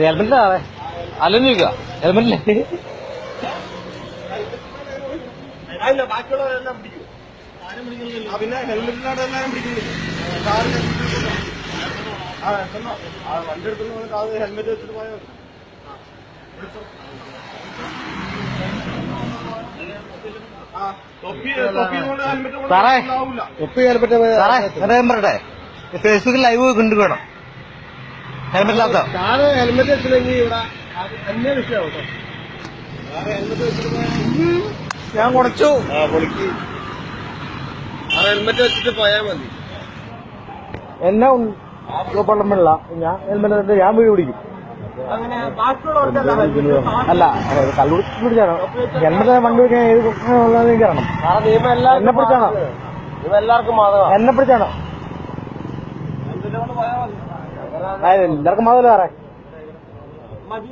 ഹെൽമെറ്റിലാ അല്ലെന്ന് ചോദിക്കുക ഹെൽമെറ്റില്ലേ അല്ല ബാക്കിയുള്ളവരെല്ലാം പിടിക്കും. പിന്നെ ഹെൽമെറ്റിനാണ് എല്ലാവരും പിടിക്കുന്നില്ല. വണ്ടി എടുക്കുന്ന അത് ഹെൽമെറ്റ് വെച്ചിട്ട് പോയാൽ മതി. സാറേ പറയട്ടെ ഫേസ്ബുക്കിൽ ലൈവ് കൊണ്ടുവേണം ഹെൽമെറ്റിലാത്ത ഹെൽമെറ്റ് വെച്ചില്ലെങ്കിൽ ഇവിടെ അന്യ വിഷയമാവും കേട്ടോ. ഹെൽമെറ്റ് വെച്ചിട്ട് ഞാൻ കുറച്ചു പൊളിക്ക് ഹെൽമെറ്റ് വെച്ചിട്ട് പോയാൽ മതി. എന്നെ പള്ളമില്ല ഞാൻ ഹെൽമെറ്റ് ഞാൻ വീട് പിടിക്കും. അങ്ങനെ ബാക്കിയുള്ളവർക്കല്ല അല്ല കല്ലുടിച്ച് പിടിച്ചാണോ ഹെൽമെറ്റ് വണ്ടി വെക്കാൻ ഏത് എനിക്ക് അറിയണം. എന്നെ പിടിച്ചാണോ എല്ലാവർക്കും മാതമാണ്. എന്നെ പിടിച്ചാണോ എല്ലാവർക്കും മാതല്ല സാറേ. മതി.